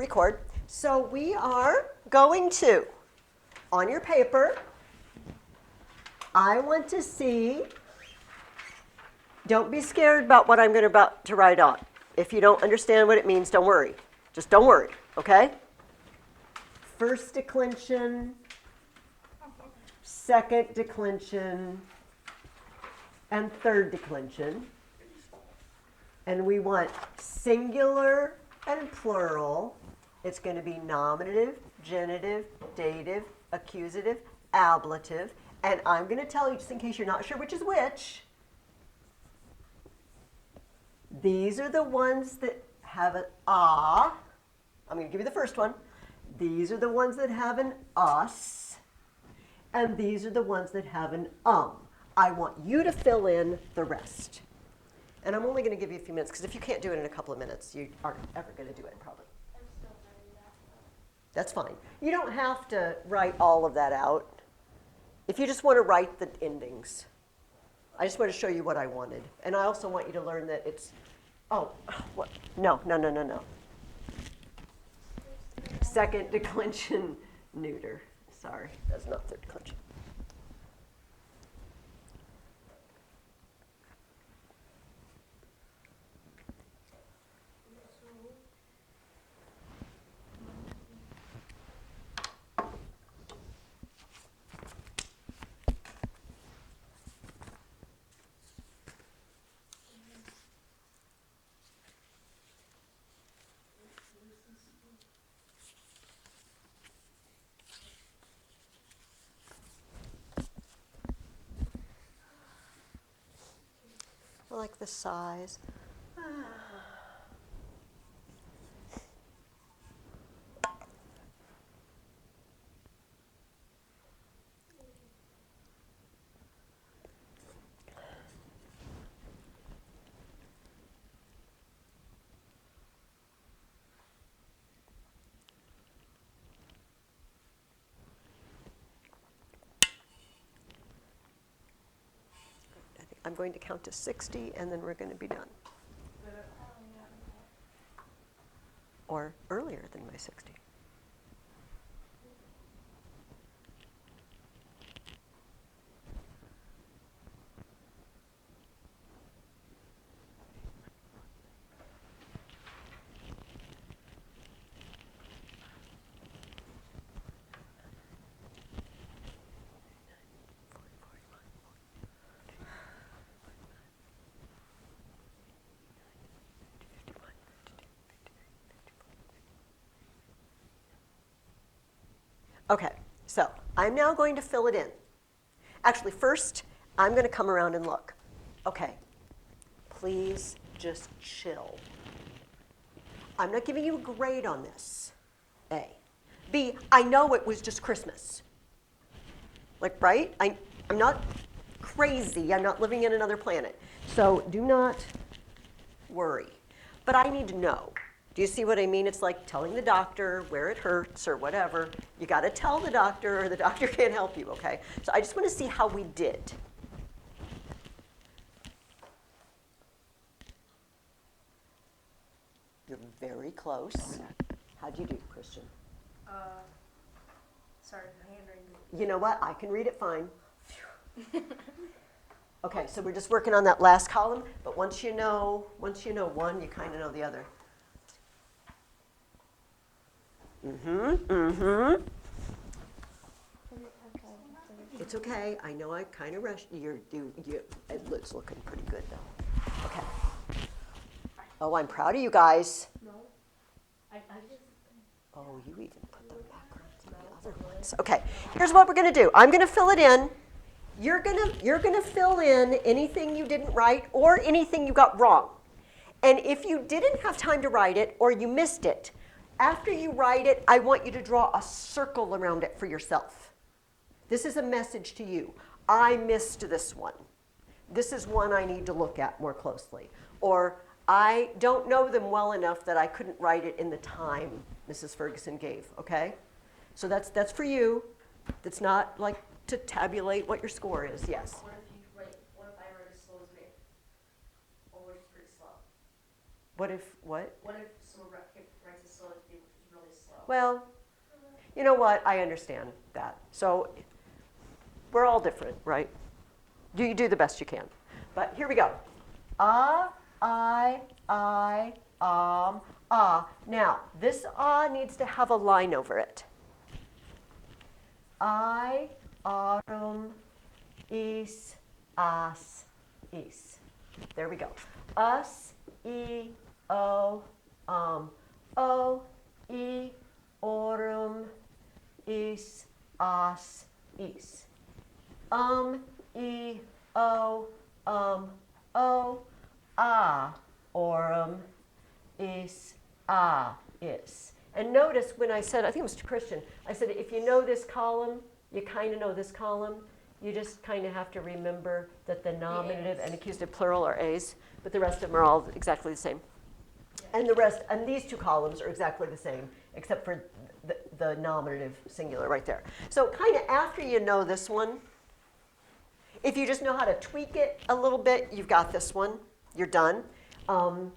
record. So we are going to, on your paper, I want to see, don't be scared about what I'm about to write on. If you don't understand what it means, don't worry. Just don't worry, okay? First declension, second declension, and third declension. And we want singular and plural. It's going to be nominative, genitive, dative, accusative, ablative. And I'm going to tell you, just in case you're not sure which is which, these are the ones that have an ah. I'm going to give you the first one. These are the ones that have an us. And these are the ones that have an I want you to fill in the rest. And I'm only going to give you a few minutes, because if you can't do it in a couple of minutes, you aren't ever going to do it, probably. I'm still writing that. That's fine. You don't have to write all of that out. If you just want to write the endings. I just want to show you what I wanted. And I also want you to learn that it's, what? No. Second declension neuter. Sorry, that's not third declension. I like the size. I'm going to count to 60, and then we're going to be done. Or earlier than my 60. Okay, so I'm now going to fill it in. Actually, first, I'm going to come around and look. Okay, please just chill. I'm not giving you a grade on this, A. B, I know it was just Christmas. Like, right? I'm not crazy. I'm not living in another planet. So do not worry. But I need to know. Do you see what I mean? It's like telling the doctor where it hurts or whatever. You got to tell the doctor or the doctor can't help you, okay? So I just want to see how we did. You're very close. How'd you do, Christian? Sorry, my handwriting. You know what? I can read it fine. Okay, so we're just working on that last column, but once you know one, you kind of know the other. It's okay. I know I kind of rushed. It's looking pretty good though. Okay. Oh, I'm proud of you guys. No. I just. Oh, you even put the backgrounds in the other ones. Okay. Here's what we're gonna do. I'm gonna fill it in. You're gonna fill in anything you didn't write or anything you got wrong. And if you didn't have time to write it or you missed it, after you write it, I want you to draw a circle around it for yourself. This is a message to you. I missed this one. This is one I need to look at more closely. Or I don't know them well enough that I couldn't write it in the time Mrs. Ferguson gave, okay? So that's for you. That's not like to tabulate what your score is, yes. What if I write as slow as me? Or was it pretty slow? What if, what? What if someone writes as slow as me, which is real Well, you know what? I understand that. So we're all different, right? You do the best you can. But here we go. Ah. Now, this ah needs to have a line over it. I, arum, is, as, is. There we go. Us, o, orum, is, as, is. Orum, is, is. And notice when I said, I think it was to Christian, I said, if you know this column, you kind of know this column. You just kind of have to remember that the nominative and accusative plural are A's, but the rest of them are all exactly the same. And the rest, and these two columns are exactly the same, except for the nominative singular right there. So kind of after you know this one, if you just know how to tweak it a little bit, you've got this one. You're done. And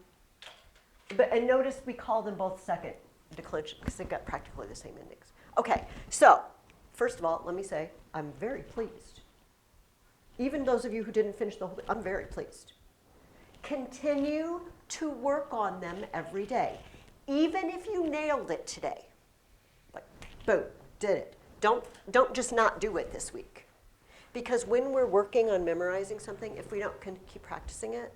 notice we call them both second declension because they've got practically the same endings. Okay, so first of all, let me say I'm very pleased. Even those of you who didn't finish the whole thing, I'm very pleased. Continue to work on them every day. Even if you nailed it today, like boom, did it. Don't just not do it this week. Because when we're working on memorizing something, if we don't keep practicing it,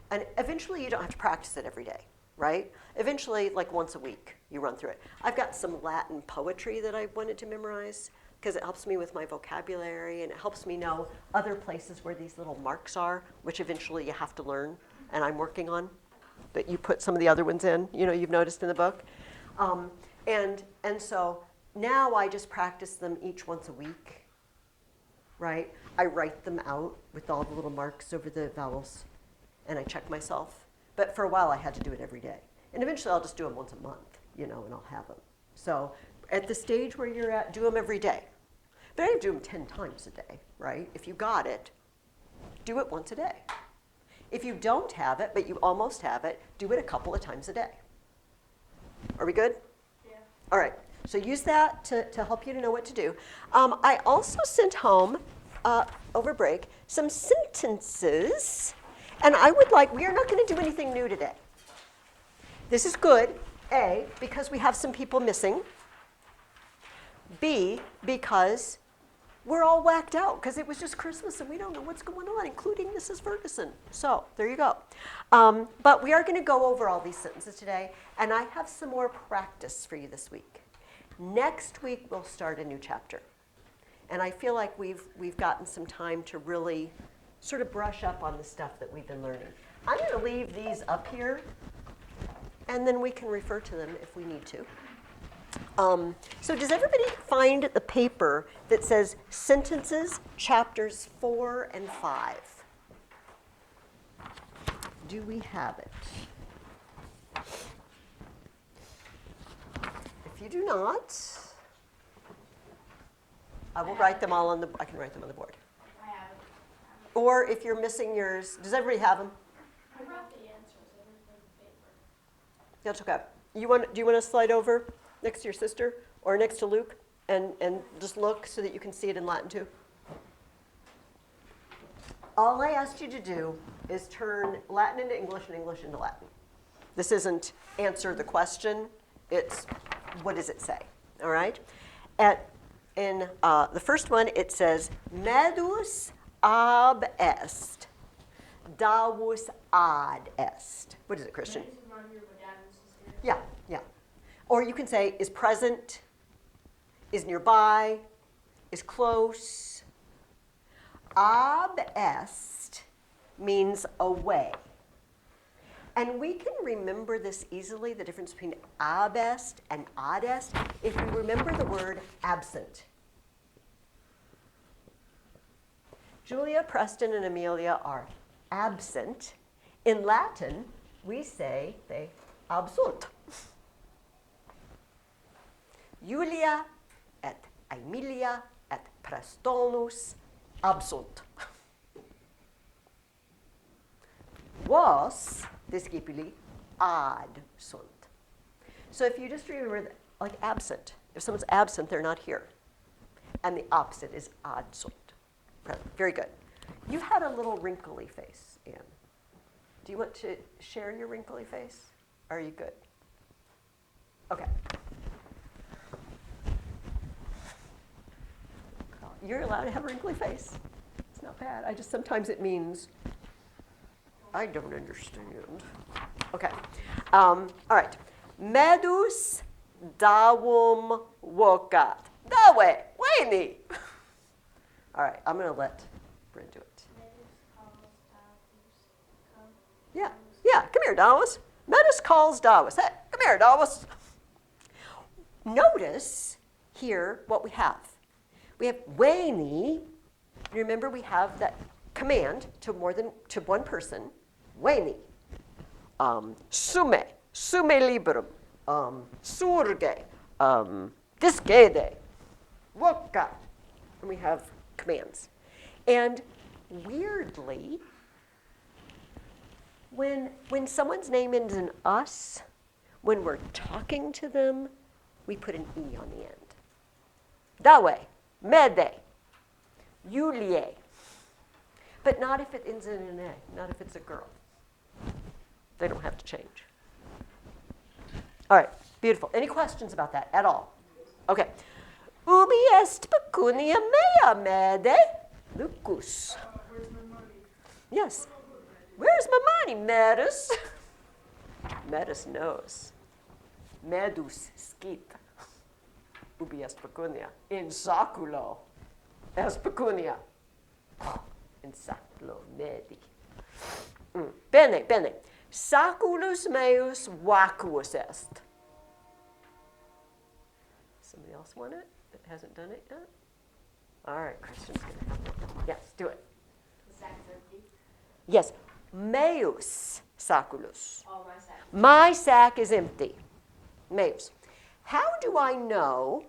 and eventually you don't have to practice it every day, right? Eventually, like once a week, you run through it. I've got some Latin poetry that I wanted to memorize because it helps me with my vocabulary and it helps me know other places where these little marks are, which eventually you have to learn, and I'm working on. But you put some of the other ones in, you've noticed in the book. And so now I just practice them each once a week, right? I write them out with all the little marks over the vowels, and I check myself. But for a while, I had to do it every day. And eventually, I'll just do them once a month, and I'll have them. So at the stage where you're at, do them every day. But I didn't do them 10 times a day, right? If you got it, do it once a day. If you don't have it, but you almost have it, do it a couple of times a day. Are we good? Yeah. All right. So use that to help you to know what to do. I also sent home, over break, some sentences. And we are not going to do anything new today. This is good, A, because we have some people missing. B, because we're all whacked out because it was just Christmas and we don't know what's going on, including Mrs. Ferguson. So there you go. But we are going to go over all these sentences today, and I have some more practice for you this week. Next week, we'll start a new chapter. And I feel like we've gotten some time to really sort of brush up on the stuff that we've been learning. I'm going to leave these up here, and then we can refer to them if we need to. So does everybody find the paper that says Sentences, Chapters 4 and 5? Do we have it? If you do not, I will write them all I can write them on the board. I have it. Or if you're missing yours, does everybody have them? I wrote the answers in the paper. That's okay. Do you want to slide over next to your sister or next to Luke and just look so that you can see it in Latin too? All I asked you to do is turn Latin into English and English into Latin. This isn't answer the question. It's what does it say, all right? In the first one, it says, medus ab est, davus ad est. What is it, Christian? This is not here, but dad and sister. Yeah. Or you can say is present, is nearby, is close. Ab est means away. And we can remember this easily, the difference between ab est and ad est, if we remember the word absent. Julia, Preston, and Amelia are absent. In Latin, we say they absunt. Julia et Amelia et Prestonus absunt. Vos discipuli ad sunt. So if you just remember that like absent. If someone's absent, they're not here. And the opposite is adsunt. Very good. You had a little wrinkly face, Anne. Do you want to share your wrinkly face? Are you good? Okay. You're allowed to have a wrinkly face. It's not bad. Sometimes it means I don't understand. Okay. All right. Medus dawum wokat. Dawe, Wayne. All right, I'm going to let Bryn do it. Yeah, come here, Dawes. Medus calls Dawes. Hey, come here, Dawes. Notice here what we have. We have Wayne. Remember, we have that command to one person. Wayne. Sume liberum. Surge. Discede. Woka. And we have commands. And weirdly, when someone's name ends in us, when we're talking to them, we put an E on the end. Dawe, mede, Julie. But not if it ends in an A, not if it's a girl. They don't have to change. All right, beautiful. Any questions about that at all? Okay. Ubi est pecunia mea, mede? Lucus. Where's my money? Yes. Where's my money, Medus? Medus knows. Medus scit. Ubi est pecunia? In saculo. Est pecunia. In saculo medi. Bene, bene. Saculus meus vacuus est. Somebody else want it that hasn't done it yet? All right, Christian's going to have it. Yes, do it. The sack's empty. Yes, meus saculus. All my sack. My sack is empty. Meus. How do I know?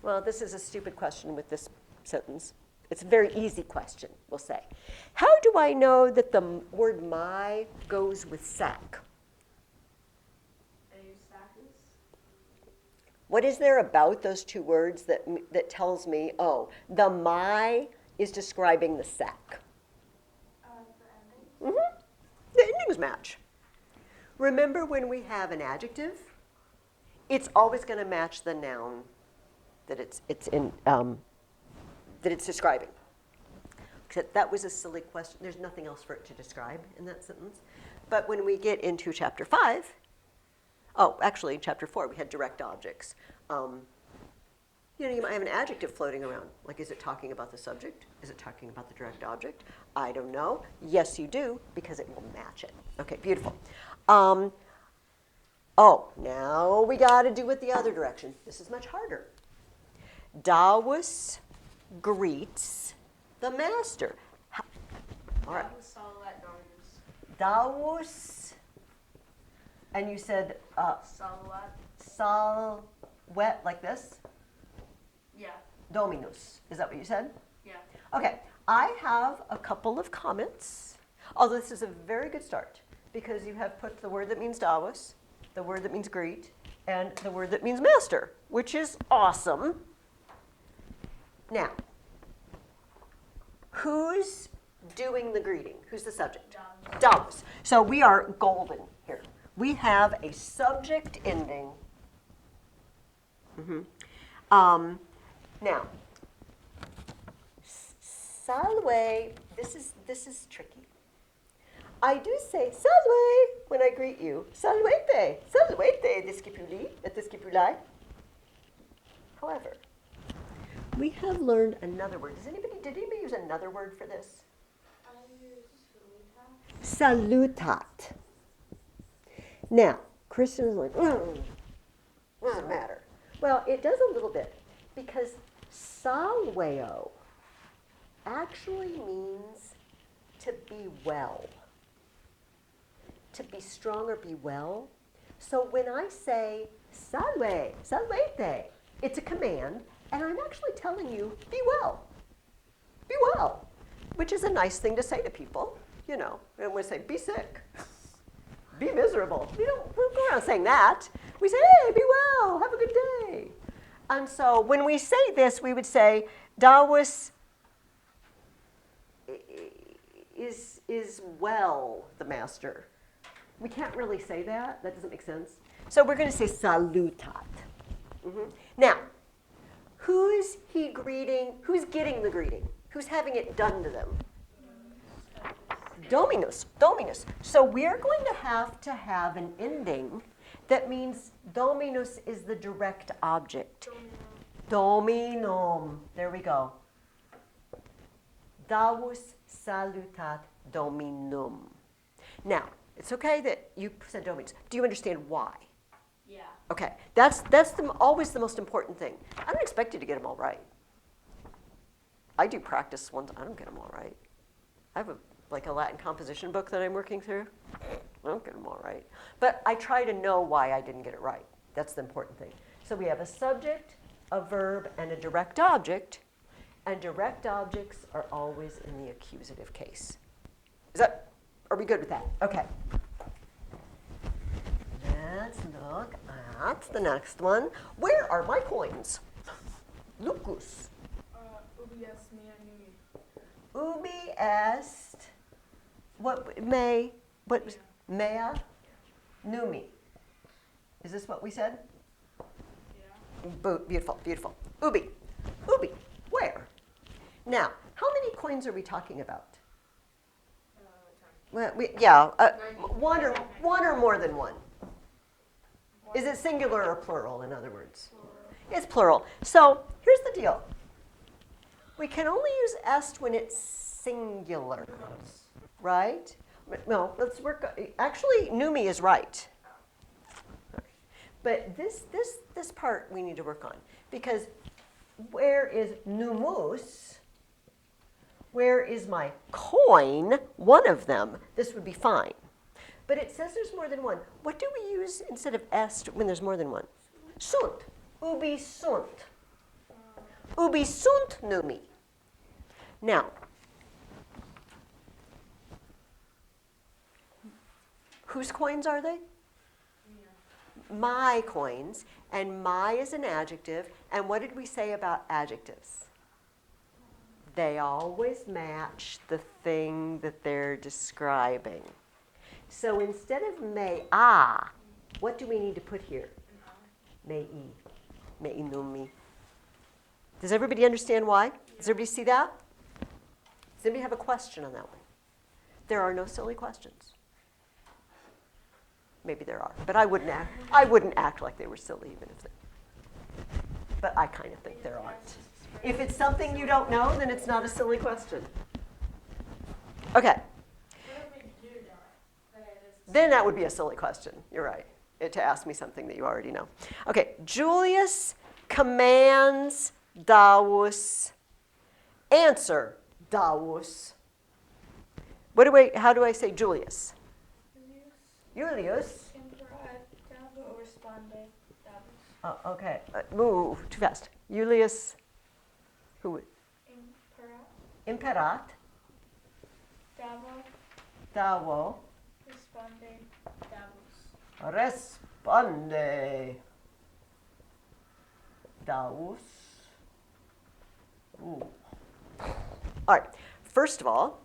Well, this is a stupid question with this sentence. It's a very easy question, we'll say. How do I know that the word my goes with sack? What is there about those two words that tells me, oh, the my is describing the sack? The ending. The endings match. Remember when we have an adjective, it's always going to match the noun that it's describing. Except that was a silly question. There's nothing else for it to describe in that sentence. But when we get into chapter 5, actually in chapter 4 we had direct objects. You might have an adjective floating around. Like, is it talking about the subject? Is it talking about the direct object? I don't know. Yes, you do, because it will match it. Okay, beautiful. Now we got to do it the other direction. This is much harder. Dawes greets the master. All right. Dawes, and you said salvet, like this? Yeah. Dominus. Is that what you said? Yeah. Okay. I have a couple of comments. Although this is a very good start because you have put the word that means Dawes, the word that means greet, and the word that means master, which is awesome. Now, who's doing the greeting? Who's the subject? Dawes. So we are golden here. We have a subject ending. Now, salve, this is tricky. I do say salve when I greet you. Salvete, discipuli, et discipuli. However, we have learned another word. Did anybody use another word for this? I use salutat. Salutat. Now, Christian is like, doesn't matter. Well, it does a little bit because salveo actually means to be well, to be strong or be well. So when I say salve, salvete, it's a command, and I'm actually telling you, be well, which is a nice thing to say to people, and we say, be sick, be miserable. We don't go around saying that. We say, hey, be well, have a good day. And so when we say this, we would say, Dawes is well, the master. We can't really say that. That doesn't make sense. So we're going to say salutat. Now, who's he greeting? Who's getting the greeting? Who's having it done to them? Dominus, Dominus. So we're going to have an ending that means Dominus is the direct object. Dominum. There we go. Davus salutat Dominum. Now, it's okay that you said Dominus. Do you understand why? Yeah. Okay, that's always the most important thing. I don't expect you to get them all right. I do practice ones, I don't get them all right. I have a Latin composition book that I'm working through. I don't get them all right. But I try to know why I didn't get it right. That's the important thing. So we have a subject, a verb, and a direct object. And direct objects are always in the accusative case. Are we good with that? Okay. Let's look at the next one. Where are my coins? Lucus. Ubi est mea numi. Ubi est, what was, mea numi. Is this what we said? Yeah. Beautiful, beautiful. Ubi, where? Now, how many coins are we talking about? Well, one or more than one. Is it singular or plural, in other words? It's plural. So here's the deal. We can only use est when it's singular, right? No, let's work. Actually, numi is right. But this part we need to work on, because where is numus? Where is my coin? One of them. This would be fine. But it says there's more than one. What do we use instead of est when there's more than one? Sunt. Ubi sunt. Ubi sunt numi. Now, whose coins are they? My coins. And my is an adjective. And what did we say about adjectives? They always match the thing that they're describing. So instead of mea, what do we need to put here? Mei numi. Does everybody understand why? Does everybody see that? Does anybody have a question on that one? There are no silly questions. Maybe there are, but I wouldn't act like they were silly even if they. But I kind of think there aren't. If it's something you don't know, then it's not a silly question. Okay. Then that would be a silly question. You're right. To ask me something that you already know. Okay. Julius commands Davus. Answer Davus. How do I say Julius? Julius. Davo responde Davus. Oh, okay. Move too fast. Julius. Who? Imperat. Davo. Responde Davus. Responde. Davus. Ooh. All right. First of all,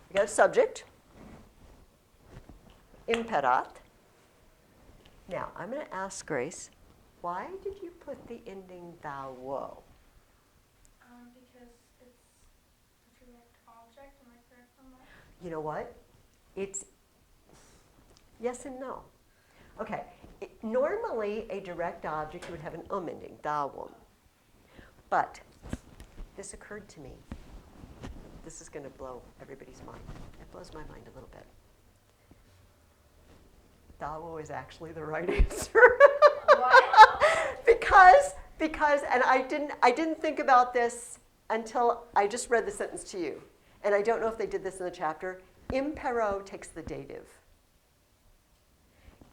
we got a subject. Imperat. Now, I'm going to ask Grace, why did you put the ending thou-wo? Because it's a direct object. Am I correct on that? You know what? It's yes and no. Okay. Normally, a direct object would have an ending, thou-wum. But this occurred to me. This is going to blow everybody's mind. It blows my mind a little bit. Dawo is actually the right answer. What? because, and I didn't think about this until I just read the sentence to you. And I don't know if they did this in the chapter. Impero takes the dative.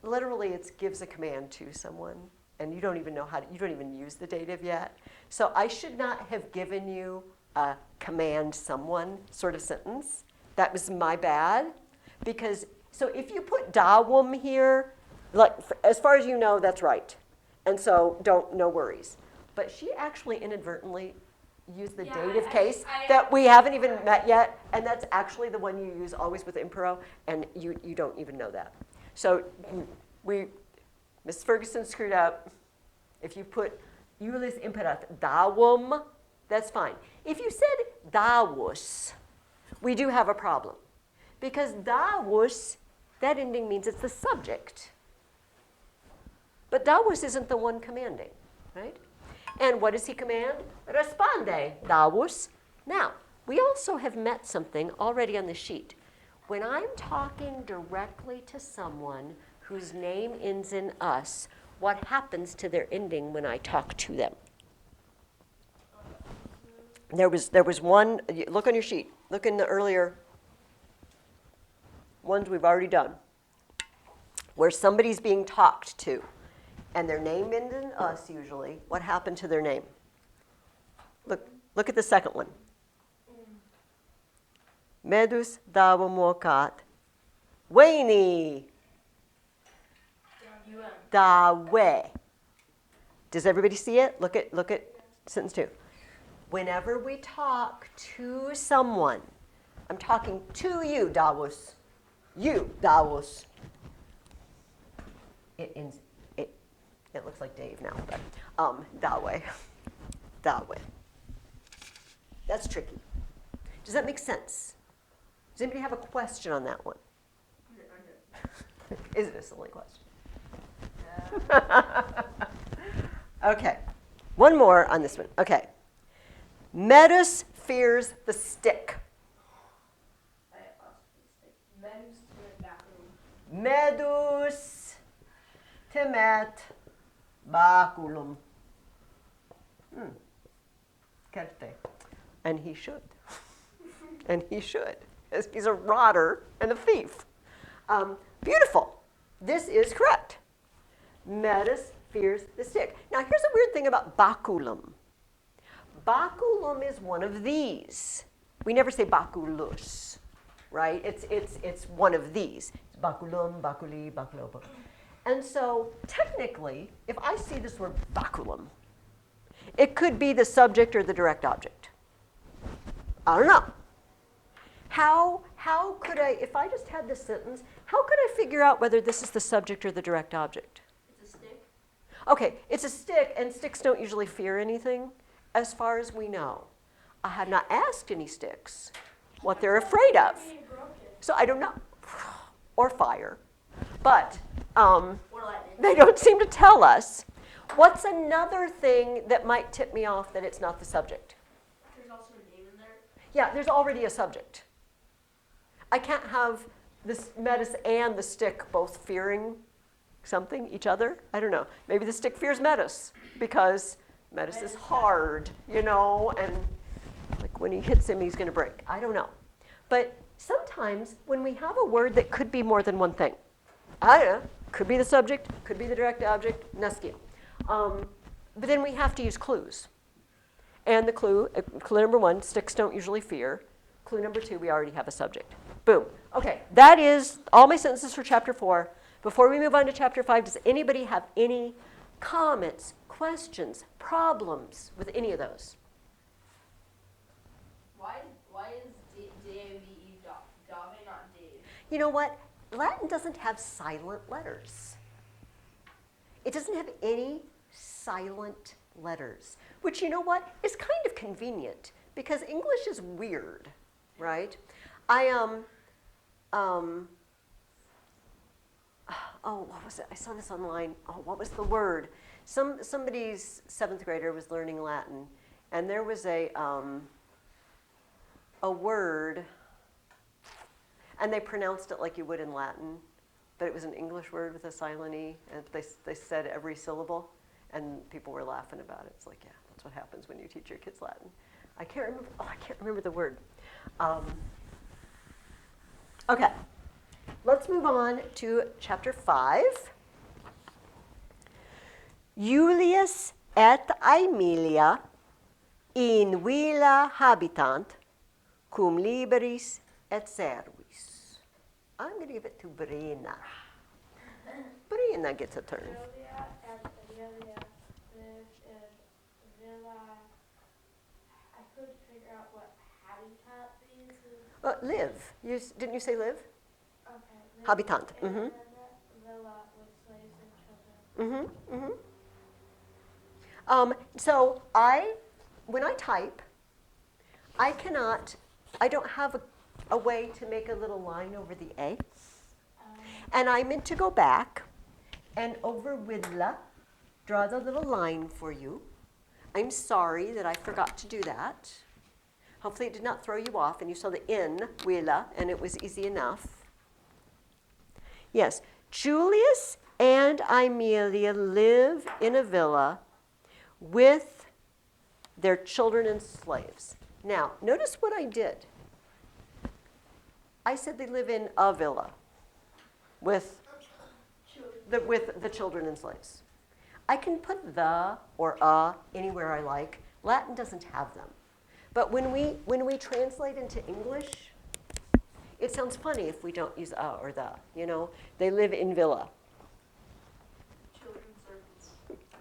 Literally, it gives a command to someone, and you don't even use the dative yet. So I should not have given you a command someone sort of sentence. That was my bad. So if you put dawum here, Like, as far as you know, that's right. And so no worries. But she actually inadvertently used the dative case that we haven't even met yet, and that's actually the one you use always with impero, and you don't even know that. So Miss Ferguson screwed up. If you put Iulis imperat davum, that's fine. If you said davus, we do have a problem. Because davus, that ending means it's the subject. But davus isn't the one commanding, right? And what does he command? Responde, davus. Now, we also have met something already on the sheet. When I'm talking directly to someone whose name ends in us, what happens to their ending when I talk to them? There was one, look on your sheet, look in the earlier ones we've already done, where somebody's being talked to, and their name ends in us usually. What happened to their name? Look at the second one. Medus davomokat Waini dawe. Does everybody see it? Look at sentence 2. Whenever we talk to someone, I'm talking to you, Davos. You, Davos. It ends. It looks like Dave now, but Dawe. Dawe. That's tricky. Does that make sense? Does anybody have a question on that one? Is it a silly question? Okay. One more on this one. Okay. Medus fears the stick. Medus temet baculum. Certe. And he should. And he should. Because he's a rotter and a thief. Beautiful. This is correct. Medus fears the stick. Now, here's a weird thing about baculum. Baculum is one of these. We never say baculus, right? It's one of these. It's baculum, baculi, baculopa. And so, technically, if I see this word baculum, it could be the subject or the direct object. I don't know. How could I, if I just had this sentence, how could I figure out whether this is the subject or the direct object? It's a stick. Okay, it's a stick, and sticks don't usually fear anything, as far as we know. I have not asked any sticks what they're afraid of. So I don't know. Or fire. But they don't seem to tell us. What's another thing that might tip me off that it's not the subject? There's also a name in there. Yeah, there's already a subject. I can't have this Medus and the stick both fearing something, each other. I don't know. Maybe the stick fears Medus because Medus is hard, and like when he hits him, he's going to break. I don't know. But sometimes when we have a word that could be more than one thing, I don't know, could be the subject, could be the direct object, nescio. But then we have to use clues. And the clue number 1, sticks don't usually fear. Clue number 2, we already have a subject. Boom. Okay, that is all my sentences for chapter 4. Before we move on to chapter 5, does anybody have any comments, questions, problems with any of those? Why is D-A-V-E Dave not Dave? You know what? Latin doesn't have silent letters. It doesn't have any silent letters, which, you know what, is kind of convenient because English is weird, right? What was it? I saw this online. Oh, what was the word? Somebody's 7th grader was learning Latin, and there was a word, and they pronounced it like you would in Latin, but it was an English word with a silent E, and they said every syllable, and people were laughing about it. It's like, yeah, that's what happens when you teach your kids Latin. I can't remember the word. Okay, let's move on to chapter 5. Julius et Aemilia in villa habitant cum liberis et servis. I'm going to give it to Brena. Brina gets a turn. Julia and Amelia live in Villa. I couldn't figure out what habitat means. Live. Didn't you say live? Okay. Live Habitant. in Mm-hmm. a villa with slaves and children. Mm-hmm. Mm-hmm. So when I type, I don't have a way to make a little line over the A. And I meant to go back and over Willa, draw the little line for you. I'm sorry that I forgot to do that. Hopefully it did not throw you off and you saw the in, Willa, and it was easy enough. Yes, Julius and Amelia live in a villa with their children and slaves. Now, notice what I did. I said they live in a villa with the children and slaves. I can put the or a anywhere I like. Latin doesn't have them. But when we translate into English, it sounds funny if we don't use a or the, you know. They live in villa. Children servants.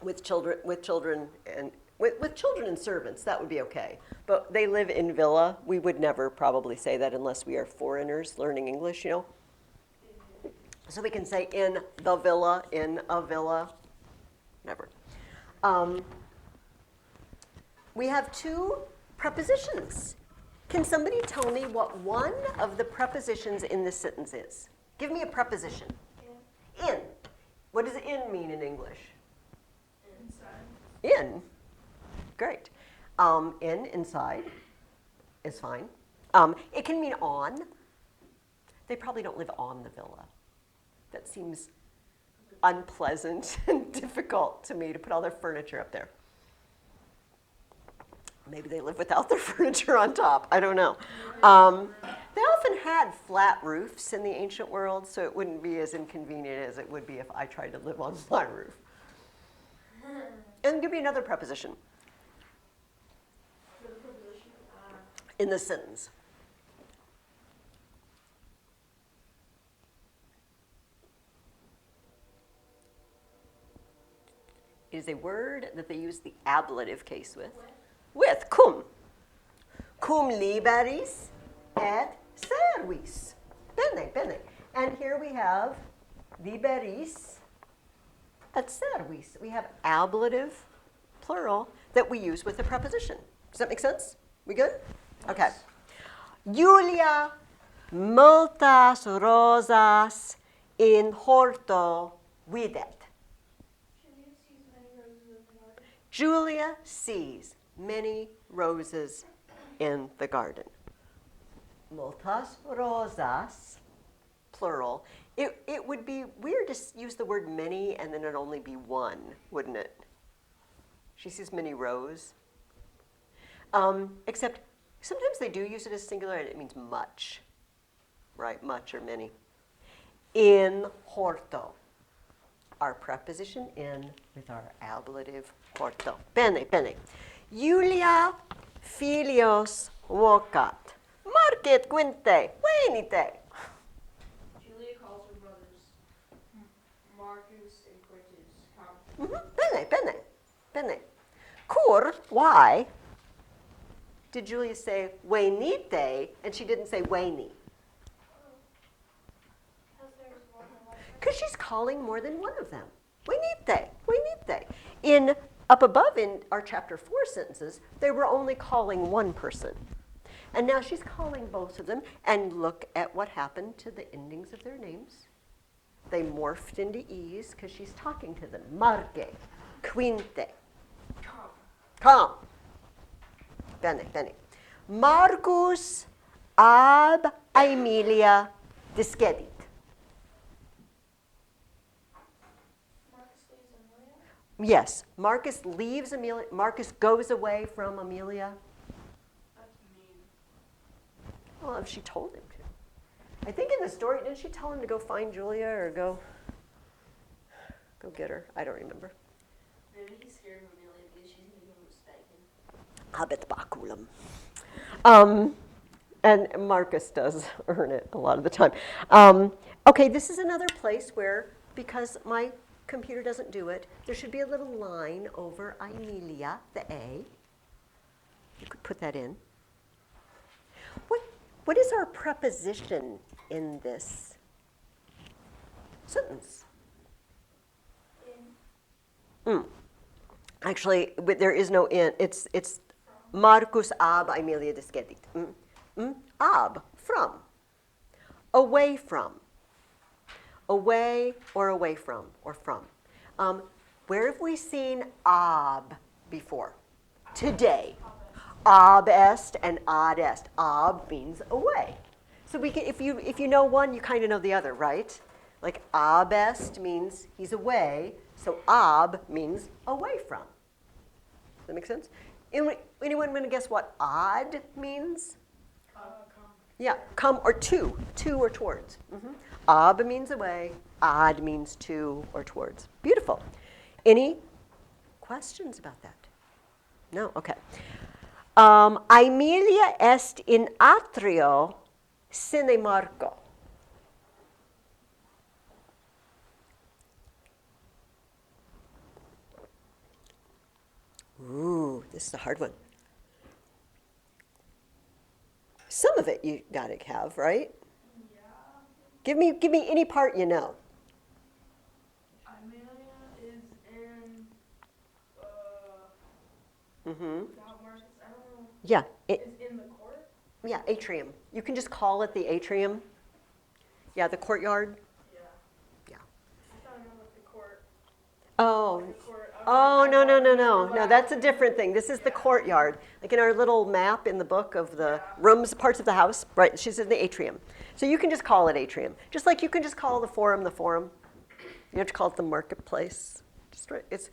With children and servants, that would be okay. But they live in villa. We would never probably say that unless we are foreigners learning English, you know. So we can say in the villa, in a villa, never. We have two prepositions. Can somebody tell me what one of the prepositions in this sentence is? Give me a preposition. In. What does in mean in English? Inside. In. Great. Inside is fine. It can mean on. They probably don't live on the villa. That seems unpleasant and difficult to me to put all their furniture up there. Maybe they live without their furniture on top. I don't know. They often had flat roofs in the ancient world, so it wouldn't be as inconvenient as it would be if I tried to live on my roof. And give me another preposition For the preposition in the sentence. It is a word that they use the ablative case with. With, cum. Cum liberis et servis. Bene, bene. And here we have liberis et servis. We have ablative, plural, that we use with the preposition. Does that make sense? We good? Okay. Julia multas rosas in horto videt. Julia sees many roses in Julia sees many roses in the the garden. garden. Multas rosas, plural. It would be weird to use the word many and then it only be one, wouldn't it? She sees many rows. Except sometimes they do use it as singular and it means much, right? Much or many. In horto. Our preposition in with our ablative horto. Bene, bene. Julia filios vocat. Market quinte, venite. Julia calls her brothers Marcus and Quintus. Come. Bene, bene, bene. Cur, why did Julia say venite and she didn't say veni? Because there's more than one. Because she's calling more than one of them. Venite, venite. In up above in our chapter 4 sentences, they were only calling one person. And now she's calling both of them, and look at what happened to the endings of their names. They morphed into E's because she's talking to them. Marque, quinte. Come. Bene, bene. Marcus ab Aemilia discedit. Marcus leaves Amelia. Yes, Marcus leaves Amelia. Marcus goes away from Amelia. That's mean. Well, if she told him to. I think in the story, didn't she tell him to go find Julia or go get her? I don't remember. Maybe he's scared of Amelia because she's gonna give him a spanking. Habet baculum. And Marcus does earn it a lot of the time. Okay, this is another place where because my computer doesn't do it, there should be a little line over Amelia, the A. You could put that in. What is our preposition in this sentence? Actually, there is no in. It's Marcus ab Amelia discedit. Ab, from. Away from. Away or away from, or from. Where have we seen ab before? Today. Ab est and ad est. Ab means away. So we can, if you know one, you kind of know the other, right? Like ab est means he's away, so ab means away from. Does that make sense? Anyone want to guess what ad means? Come. Yeah, come or to or towards. Ab means away, ad means to or towards. Beautiful. Any questions about that? No? Okay. Aemilia est in atrio sine Marco. Ooh, this is a hard one. Some of it you gotta have, right? Yeah. Give me any part you know. Amelia is in, without Marcus, I don't know. Yeah, Is in the court? yeah, atrium. You can just call it the atrium. Yeah, the courtyard. Yeah. Yeah. I thought I know what the court. Oh, The court. oh no, that's a different thing. This is the courtyard. Like in our little map in the book of the rooms, parts of the house, right? She's in the atrium. So you can just call it atrium. Just like you can just call the forum. You have to call it the marketplace. Just right. It's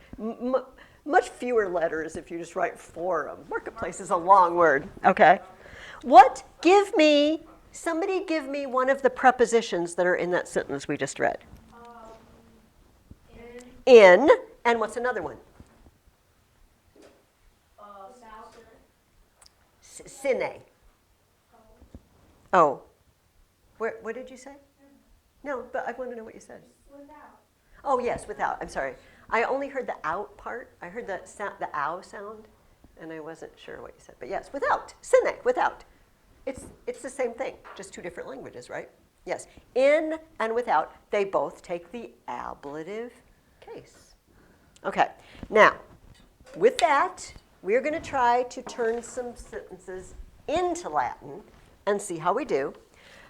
much fewer letters if you just write forum. Marketplace is a long word. Okay. What? Somebody give me one of the prepositions that are in that sentence we just read. In, and what's another one? Sine. Oh. What did you say? No, but I want to know what you said. Without. Oh, yes, without. I'm sorry. I only heard the out part. I heard the ow sound, and I wasn't sure what you said. But yes, without. Sine, without. It's the same thing, just two different languages, right? Yes. In and without, they both take the ablative case. Okay. Now, with that, we're going to try to turn some sentences into Latin and see how we do.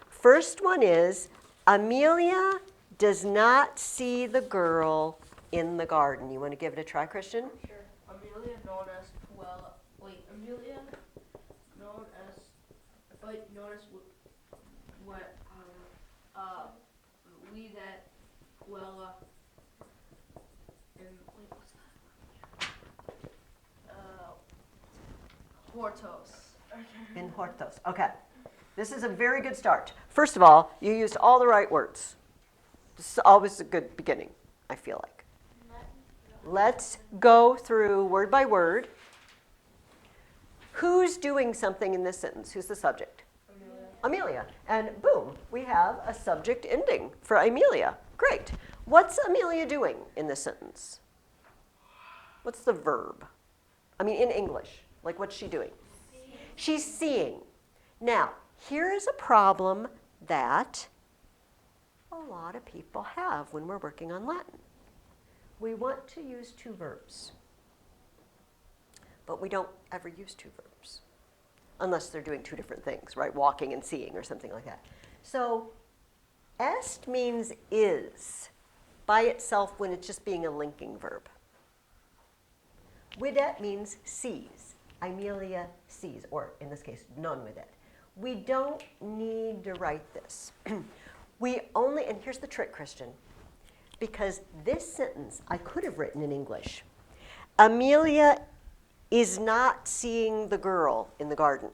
First one is, Amelia does not see the girl in the garden. You want to give it a try, Christian? Sure. Amelia known as Amelia known as what we that and what's that? Hortos. In hortos. Okay. This is a very good start. First of all, you used all the right words. This is always a good beginning, I feel like. Let's go through word by word. Who's doing something in this sentence? Who's the subject? Amelia. And boom, we have a subject ending for Amelia. Great. What's Amelia doing in this sentence? What's the verb? I mean, in English. Like, what's she doing? She's seeing. Now, here is a problem that a lot of people have when we're working on Latin. We want to use two verbs, but we don't ever use two verbs unless they're doing two different things, right? Walking and seeing or something like that. So est means is by itself when it's just being a linking verb. Videt means sees. Amelia sees, or in this case, non videt. We don't need to write this. We only, and here's the trick, Christian, because this sentence I could have written in English. Amelia is not seeing the girl in the garden.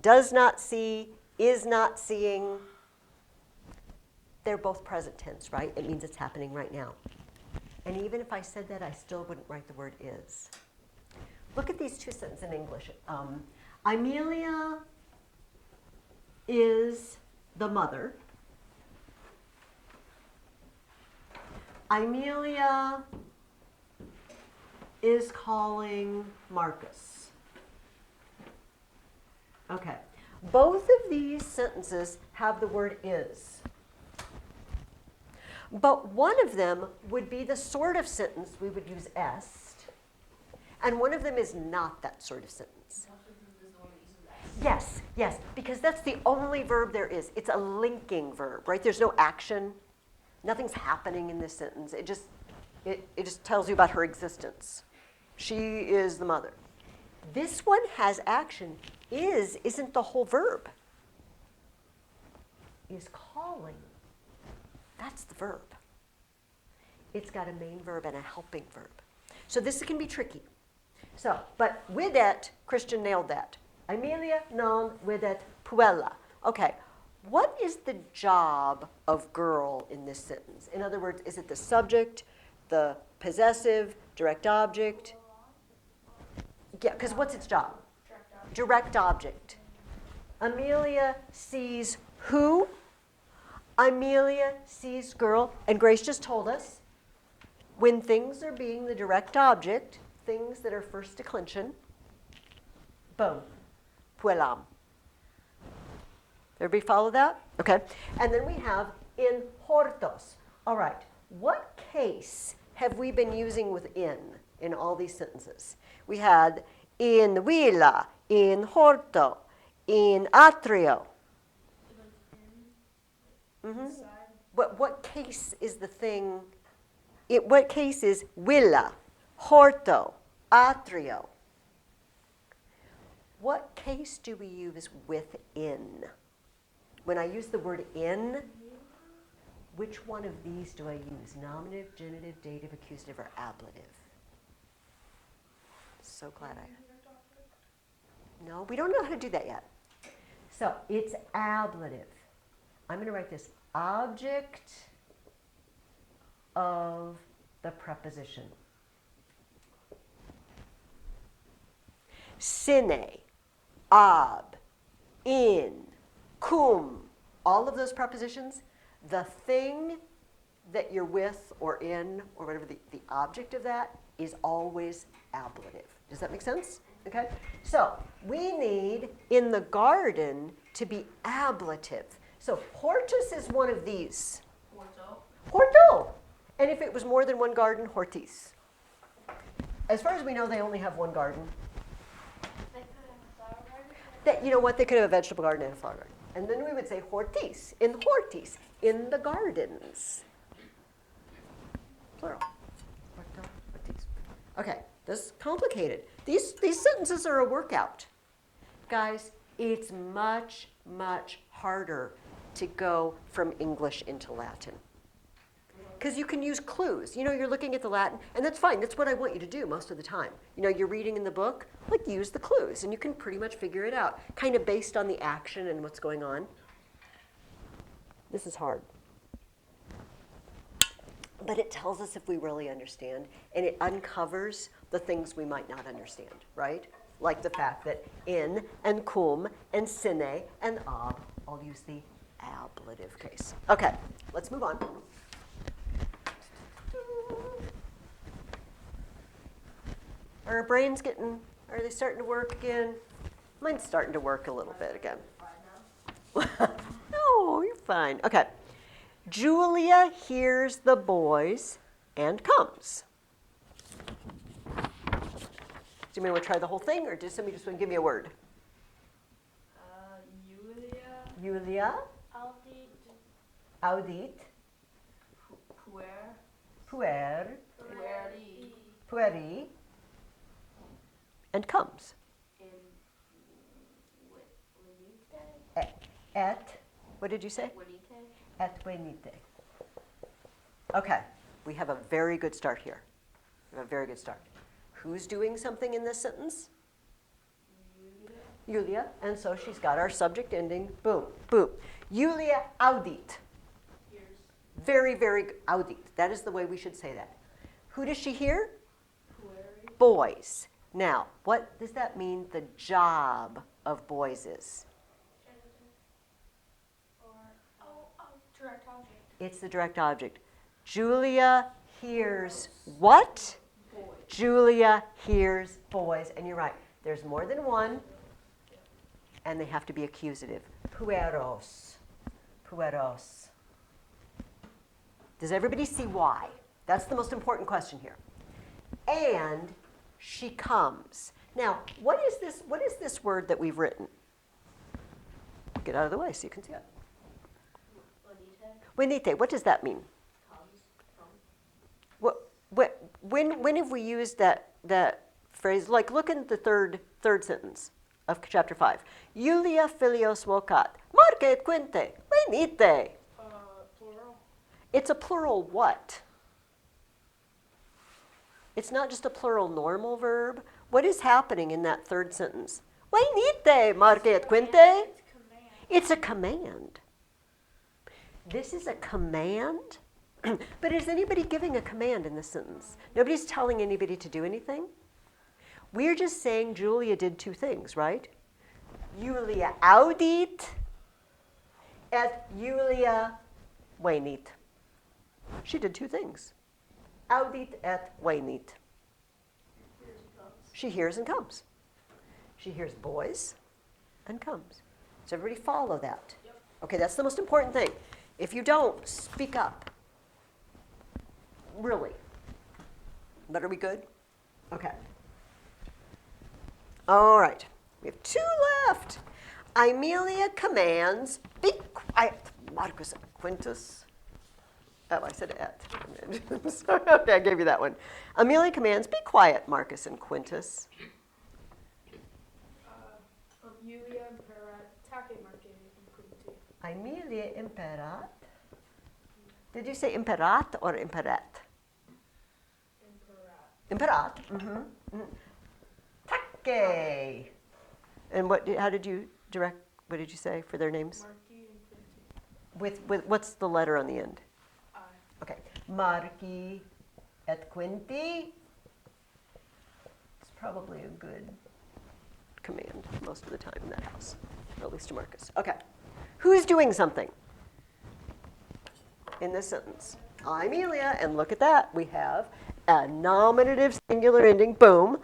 Does not see, is not seeing. They're both present tense, right? It means it's happening right now. And even if I said that, I still wouldn't write the word is. Look at these two sentences in English. Amelia is the mother. Amelia is calling Marcus. Okay. Both of these sentences have the word is. But one of them would be the sort of sentence we would use est, and one of them is not that sort of sentence. Yes, yes, because that's the only verb there is. It's a linking verb, right? There's no action. Nothing's happening in this sentence. It just tells you about her existence. She is the mother. This one has action. Isn't the whole verb. Is calling. That's the verb. It's got a main verb and a helping verb. So this can be tricky. So, but widet, Christian nailed that. Amelia non widet puella. Okay, what is the job of girl in this sentence? In other words, is it the subject, the possessive, direct object? Yeah, because what's its job? Direct object. Amelia sees who? Amelia sees girl. And Grace just told us, when things are being the direct object, things that are first declension, boom, puellam. Everybody follow that? Okay. And then we have in hortos. All right. What case have we been using with in all these sentences? We had in villa, in horto, in atrio. Mm-hmm. What case is the thing? What case is villa, horto, atrio? What case do we use within? When I use the word in, which one of these do I use? Nominative, genitive, dative, accusative, or ablative? So glad No, we don't know how to do that yet. So it's ablative. I'm going to write this object of the preposition. Sine, ab, in, cum, all of those prepositions, the thing that you're with or in or whatever the object of that is always ablative. Does that make sense? Okay? So we need in the garden to be ablative. So hortus is one of these. Horto. And if it was more than one garden, hortis. As far as we know, they only have one garden. They could have a flower garden. That, you know what, they could have a vegetable garden and a flower garden. And then we would say hortis, in the gardens. Plural. Horto, hortis. Okay, this is complicated. These sentences are a workout. Guys, it's much, much harder to go from English into Latin. Because you can use clues. You know, you're looking at the Latin, and that's fine. That's what I want you to do most of the time. You know, you're reading in the book, like use the clues, and you can pretty much figure it out, kind of based on the action and what's going on. This is hard. But it tells us if we really understand, and it uncovers the things we might not understand, right? Like the fact that in and cum and sine and ab all use the ablative case. Okay, let's move on. Are our brains are they starting to work again? Mine's starting to work a little bit again. No, you're fine. Okay. Julia hears the boys and comes. Do you want to try the whole thing, or does somebody just want to give me a word? Julia. Audit. Puer. Pueri. And comes. Et. What did you say? Et venite. Okay, we have a very good start here. We have a very good start. Who's doing something in this sentence? Julia. And so she's got our subject ending. Boom, boom. Julia audit. Very, very audit. That is the way we should say that. Who does she hear? Boys. Now, what does that mean the job of boys is? Direct object. It's the direct object. Julia hears what? Boy. Julia hears boys. And you're right. There's more than one. And they have to be accusative. Pueros. Pueros. Does everybody see why? That's the most important question here. And she comes. Now, what is this word that we've written? Get out of the way so you can see it. Venite. What does that mean? When have we used that phrase? Like, look in the third sentence of chapter 5. Julia filios vocat. Marque et quinte. Venite. Plural. It's a plural what? It's not just a plural normal verb. What is happening in that third sentence? Venite, marque et quinte. It's command. It's a command. This is a command. But is anybody giving a command in this sentence? Nobody's telling anybody to do anything. We're just saying Julia did two things, right? Julia audit et Julia venit. She did two things. Audit et venit. She hears and comes. She hears boys and comes. Does everybody follow that? Yep. Okay, that's the most important thing. If you don't, speak up. Really. But are we good? Okay. All right. We have two left. Amelia commands, be quiet, Marcus and Quintus. Oh, I said et. Sorry, okay, I gave you that one. Amelia commands, be quiet, Marcus and Quintus. Julia imperat, take marque inquinti. Amelia imperat. Did you say imperat or imperet? Imperat. Imperat. Take. And how did you direct? What did you say for their names? Marque and quinti. With what's the letter on the end? I. Okay. Marci et quinti. It's probably a good command most of the time in that house, or at least to Marcus. Okay. Who's doing something in this sentence? Amelia, and look at that. We have a nominative singular ending. Boom.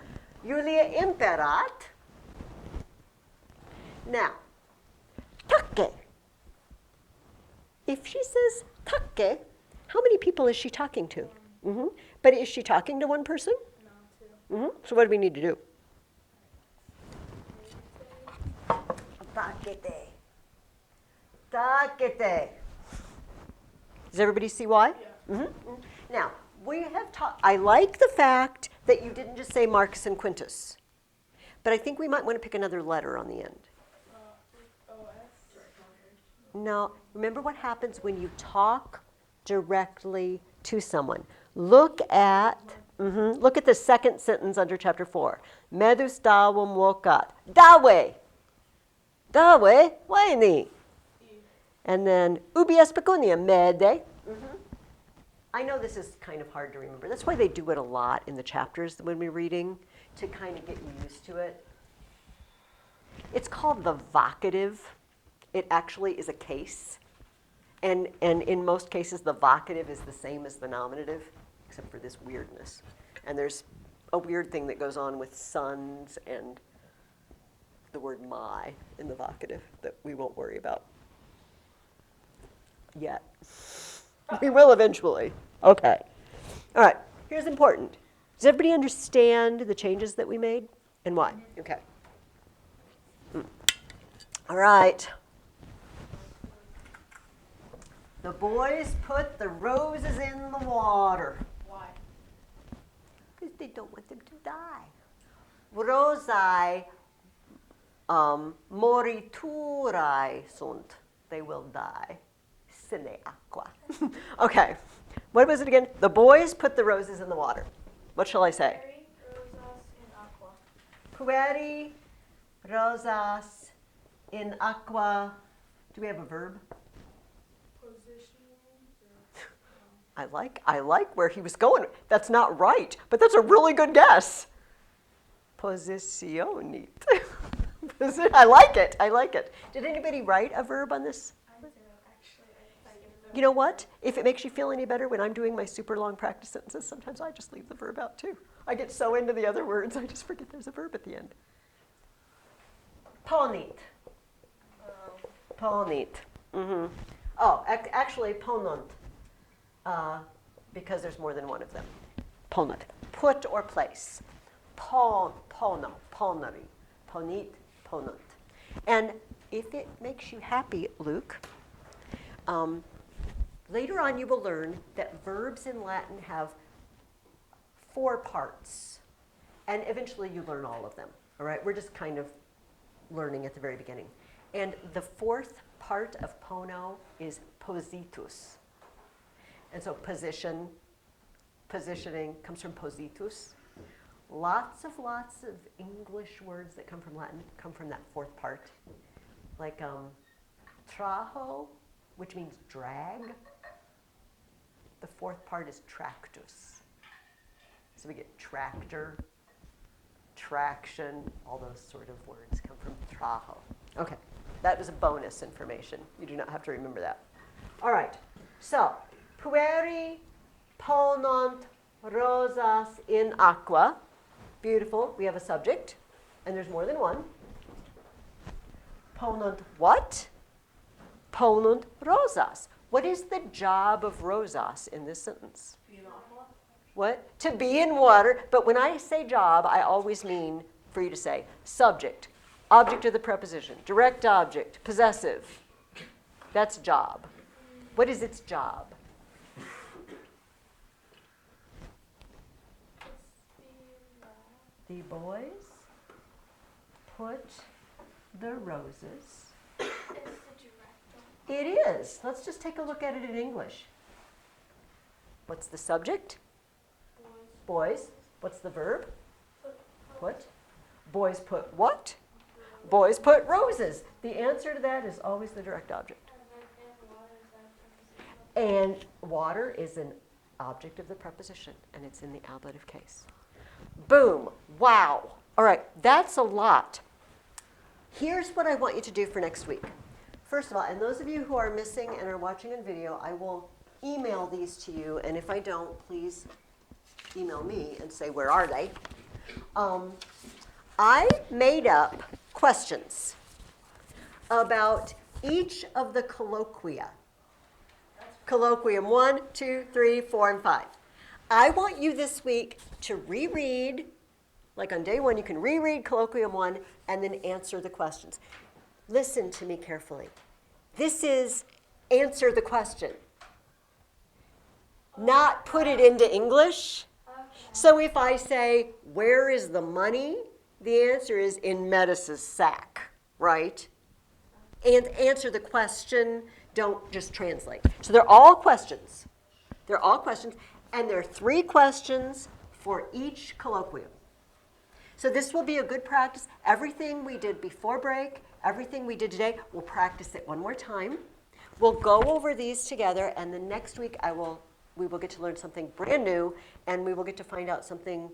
Julia imperat. Now, take. If she says take, how many people is she talking to? But is she talking to one person? No, two. So what do we need to do? Takete. Takete. Does everybody see why? Yeah. Now, we have taught, I like the fact that you didn't just say Marcus and Quintus, but I think we might want to pick another letter on the end. OS. No, remember what happens when you talk directly to someone. Look at the second sentence under chapter 4. Medus davum vocat. Dawe. Dawe, vaeni. And then ubi est pecunia, mede. I know this is kind of hard to remember. That's why they do it a lot in the chapters when we're reading, to kind of get used to it. It's called the vocative. It actually is a case. And in most cases, the vocative is the same as the nominative, except for this weirdness. And there's a weird thing that goes on with sons and the word my in the vocative that we won't worry about yet. We will eventually. Okay. All right. Here's important. Does everybody understand the changes that we made and why? Okay. All right. The boys put the roses in the water. Why? Because they don't want them to die. Rosae moriturae sunt. They will die. Sine aqua. Okay. What was it again? The boys put the roses in the water. What shall I say? Pueri rosas in aqua. Pueri rosas in aqua. Do we have a verb? Positioning. I like where he was going. That's not right, but that's a really good guess. Positionit. I like it. I like it. Did anybody write a verb on this? I do, actually. I you know what? If it makes you feel any better, when I'm doing my super long practice sentences, sometimes I just leave the verb out too. I get so into the other words, I just forget there's a verb at the end. Ponit. Ponit. Mm-hmm. Oh, actually, ponant, because there's more than one of them. Ponant. Put or place. Pono, ponari. Ponit, ponant. And if it makes you happy, Luke, later on you will learn that verbs in Latin have 4 parts. And eventually you learn all of them. All right? We're just kind of learning at the very beginning. And the 4th part of pono is positus. And so positioning comes from positus. Lots of English words that come from Latin come from that 4th part. Like trajo, which means drag. The 4th part is tractus. So we get tractor, traction, all those sort of words come from trajo. Okay, that was a bonus information. You do not have to remember that. All right, so pueri ponant rosas in aqua. Beautiful, we have a subject, and there's more than one. Ponant what? Ponant rosas. What is the job of rosas in this sentence? Be an aqua. What? To be in water. But when I say job, I always mean for you to say subject, object of the preposition, direct object, possessive. That's job. What is its job? The boys put the roses. It's the direct. It is. Let's just take a look at it in English. What's the subject? Boys. What's the verb? Put. Boys put what? Boys put roses. The answer to that is always the direct object. And water is an object of the preposition, and it's in the ablative case. Boom. Wow. All right, that's a lot. Here's what I want you to do for next week. First of all, and those of you who are missing and are watching in video, I will email these to you, and if I don't, please email me and say, where are they? I made up questions about each of the colloquia. Colloquium 1, 2, 3, 4, and 5. I want you this week to reread, like on day 1, you can reread colloquium 1 and then answer the questions. Listen to me carefully. This is answer the question, not put it into English. So if I say, where is the money? The answer is in Metis's sack, right? And answer the question, don't just translate. So they're all questions. They're all questions, and there are 3 questions for each colloquium. So this will be a good practice. Everything we did before break, everything we did today, we'll practice it one more time. We'll go over these together, and then next week we will get to learn something brand new, and we will get to find out something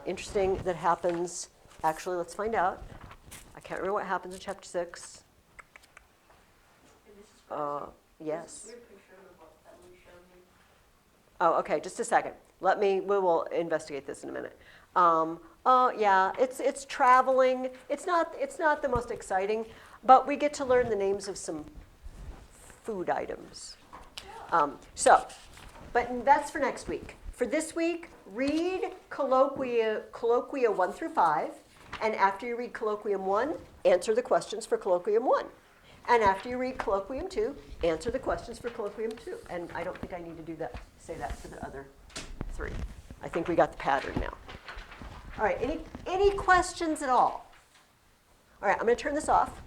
interesting that happens. Actually, let's find out. I can't remember what happens in chapter 6. Yes. Weird picture that Lou showed me. Oh, okay, just a second. We will investigate this in a minute. Yeah, it's traveling. It's not the most exciting, but we get to learn the names of some food items. But that's for next week. For this week, read colloquia 1 through 5, and after you read colloquium 1, answer the questions for colloquium 1. And after you read colloquium 2, answer the questions for colloquium 2. And I don't think I need to say that for the other 3. I think we got the pattern now. All right, any questions at all? All right, I'm going to turn this off.